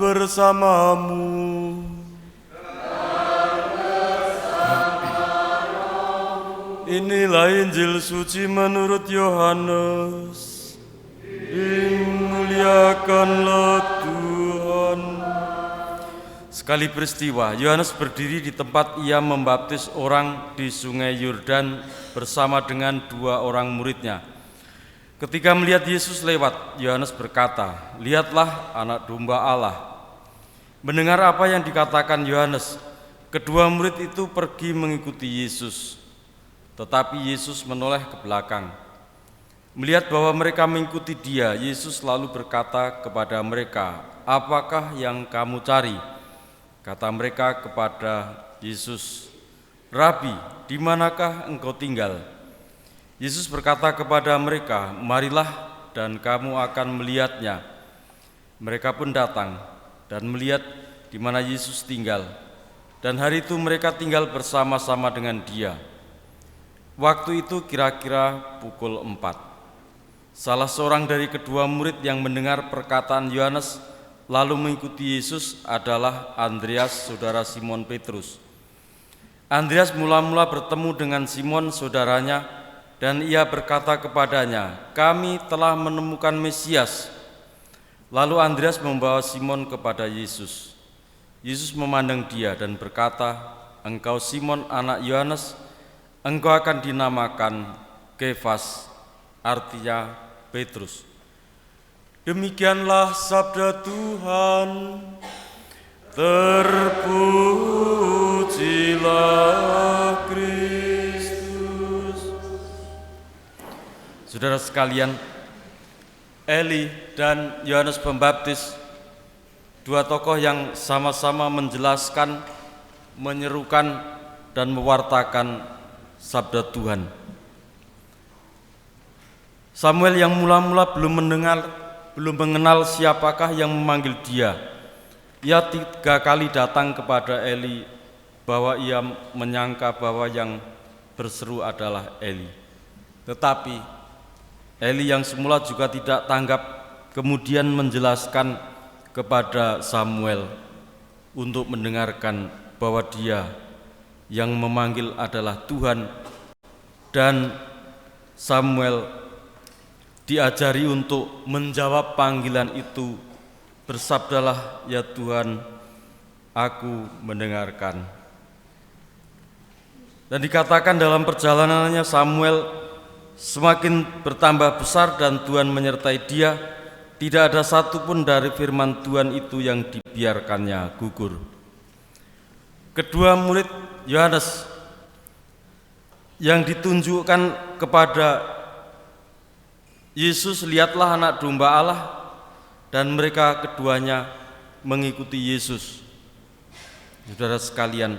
bersamamu. Inilah Injil suci menurut Yohanes. Dimuliakanlah Tuhan. Sekali peristiwa, Yohanes berdiri di tempat ia membaptis orang di sungai Yordan bersama dengan 2 orang muridnya. Ketika melihat Yesus lewat, Yohanes berkata, "Lihatlah anak domba Allah." Mendengar apa yang dikatakan Yohanes, kedua murid itu pergi mengikuti Yesus. Tetapi Yesus menoleh ke belakang. Melihat bahwa mereka mengikuti Dia, Yesus lalu berkata kepada mereka, "Apakah yang kamu cari?" Kata mereka kepada Yesus, "Rabi, di manakah engkau tinggal?" Yesus berkata kepada mereka, "Marilah dan kamu akan melihatnya." Mereka pun datang dan melihat di mana Yesus tinggal. Dan hari itu mereka tinggal bersama-sama dengan Dia. Waktu itu kira-kira pukul 4. Salah seorang dari kedua murid yang mendengar perkataan Yohanes lalu mengikuti Yesus adalah Andreas, saudara Simon Petrus. Andreas mula-mula bertemu dengan Simon saudaranya dan ia berkata kepadanya, "Kami telah menemukan Mesias." Lalu Andreas membawa Simon kepada Yesus. Yesus memandang dia dan berkata, "Engkau Simon anak Yohanes, engkau akan dinamakan Kefas," artinya Petrus. Demikianlah sabda Tuhan. Terpujilah Kristus. Saudara sekalian, Eli dan Yohanes Pembaptis, 2 tokoh yang sama-sama menjelaskan, menyerukan, dan mewartakan sabda Tuhan. Samuel yang mula-mula belum mengenal siapakah yang memanggil dia. Ia 3 kali datang kepada Eli bahwa ia menyangka bahwa yang berseru adalah Eli. Tetapi Eli yang semula juga tidak tanggap kemudian menjelaskan kepada Samuel untuk mendengarkan bahwa dia yang memanggil adalah Tuhan, dan Samuel diajari untuk menjawab panggilan itu, "Bersabdalah ya Tuhan, aku mendengarkan." Dan dikatakan dalam perjalanannya Samuel semakin bertambah besar dan Tuhan menyertai dia. Tidak ada satupun dari firman Tuhan itu yang dibiarkannya gugur. Kedua murid Yohanes yang ditunjukkan kepada Yesus, "Lihatlah anak domba Allah," dan mereka keduanya mengikuti Yesus. Saudara sekalian,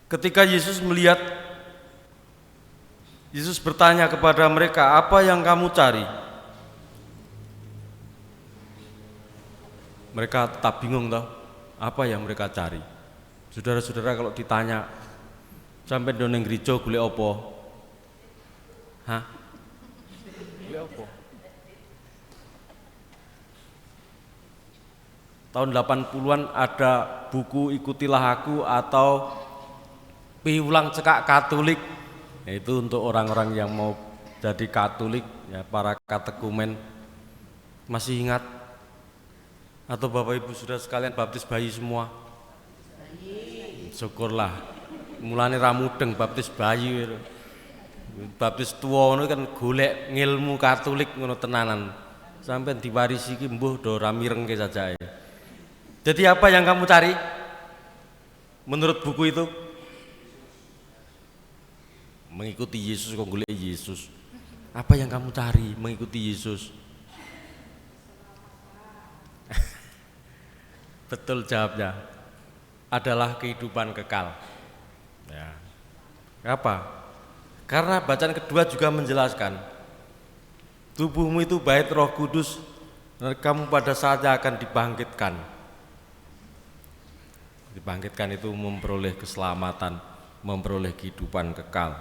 ketika Yesus melihat, Yesus bertanya kepada mereka, "Apa yang kamu cari?" Mereka tetap bingung toh, apa yang mereka cari. Saudara-saudara, kalau ditanya, "Sampai do ning gereja golek apa?" Hah? Golek apa? Tahun 80-an ada buku Ikutilah Aku atau Piwulang Cekak Katolik. Itu untuk orang-orang yang mau jadi Katolik, ya, para katekumen. Masih ingat? Atau Bapak Ibu sudah sekalian baptis bayi semua? Syukurlah. Mulane ra mudeng baptis bayi. Baptis tua ngono kan golek ngilmu Katolik ngono tenanan. Sampai diwarisi iki mbuh do ra mirengke saja. Jadi apa yang kamu cari? Menurut buku itu, mengikuti Yesus, kok golek Yesus. Apa yang kamu cari mengikuti Yesus? Betul jawabnya, adalah kehidupan kekal. Ya. Apa? Karena bacaan kedua juga menjelaskan, tubuhmu itu bait Roh Kudus dan kamu pada saatnya akan dibangkitkan. Dibangkitkan itu memperoleh keselamatan, memperoleh kehidupan kekal.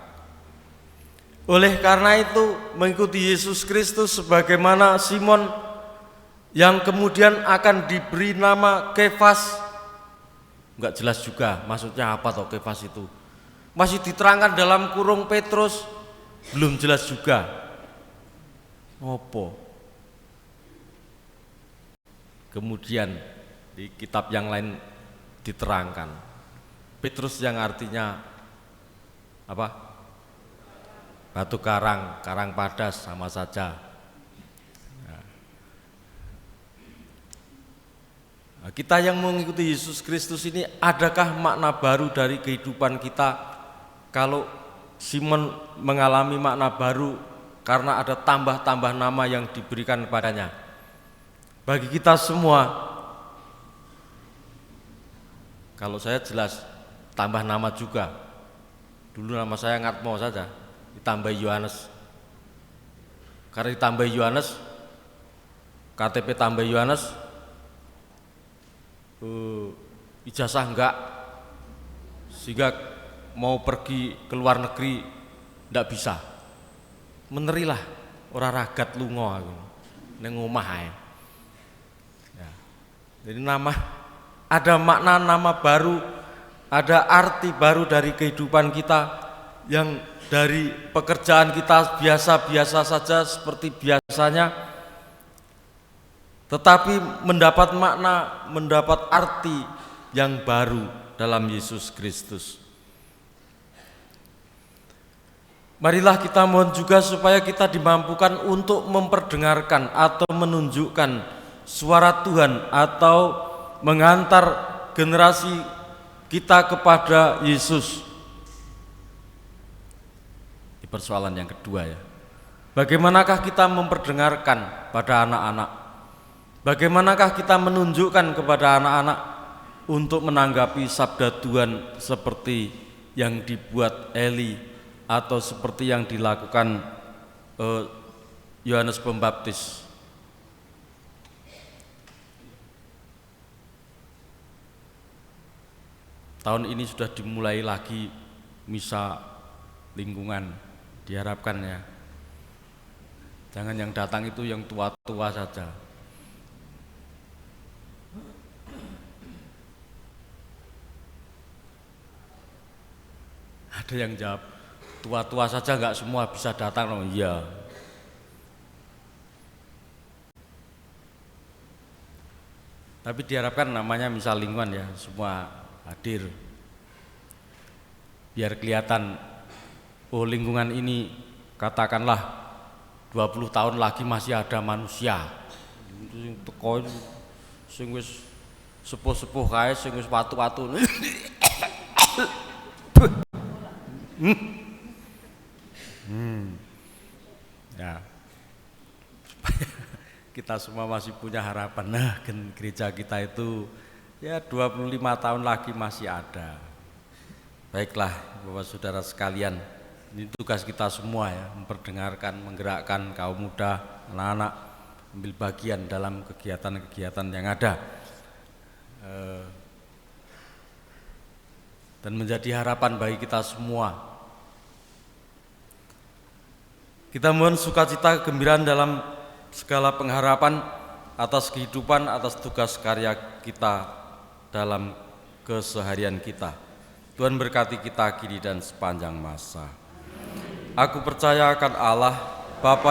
Oleh karena itu, mengikuti Yesus Kristus sebagaimana Simon yang kemudian akan diberi nama Kefas. Enggak jelas juga maksudnya apa toh Kefas itu. Masih diterangkan dalam kurung Petrus, belum jelas juga. Opo? Kemudian di kitab yang lain diterangkan Petrus yang artinya apa? Batu karang, karang padas sama saja. Nah, kita yang mengikuti Yesus Kristus ini, adakah makna baru dari kehidupan kita? Kalau Simon mengalami makna baru karena ada tambah-tambah nama yang diberikan kepadanya. Bagi kita semua, kalau saya jelas tambah nama juga. Dulu nama saya Ngatmo saja, ditambah Yohanes. Karena ditambah Yohanes, KTP tambah Yohanes, ijazah enggak, sehingga mau pergi ke luar negeri enggak bisa. Menerilah ora ragat lunga aku ning omah ae. Ya. Jadi ada makna nama baru, ada arti baru dari kehidupan kita yang dari pekerjaan kita biasa-biasa saja seperti biasanya, tetapi mendapat makna, mendapat arti yang baru dalam Yesus Kristus. Marilah kita mohon juga supaya kita dimampukan untuk memperdengarkan atau menunjukkan suara Tuhan atau mengantar generasi kita kepada Yesus. Ini persoalan yang kedua ya. Bagaimanakah kita memperdengarkan pada anak-anak? Bagaimanakah kita menunjukkan kepada anak-anak untuk menanggapi sabda Tuhan seperti yang dibuat Eli atau seperti yang dilakukan Yohanes Pembaptis? Tahun ini sudah dimulai lagi misa lingkungan, diharapkan ya. Jangan yang datang itu yang tua-tua saja. Ada yang jawab, tua-tua saja enggak semua bisa datang. Oh iya. Tapi diharapkan namanya misa lingkungan ya, semua hadir. Biar kelihatan, oh lingkungan ini katakanlah 20 tahun lagi masih ada manusia. Sing teko sing wis sepuh-sepuh kae, sing wis watu-watu. Ya. Kita semua masih punya harapan. Nah, gereja kita itu ya 25 tahun lagi masih ada. Baiklah Bapak Saudara sekalian, ini tugas kita semua ya, memperdengarkan, menggerakkan kaum muda, anak-anak ambil bagian dalam kegiatan-kegiatan yang ada. Dan menjadi harapan bagi kita semua. Kita mohon sukacita kegembiraan dalam segala pengharapan atas kehidupan, atas tugas karya kita dalam keseharian kita. Tuhan berkati kita kini dan sepanjang masa. Aku percaya akan Allah, Bapa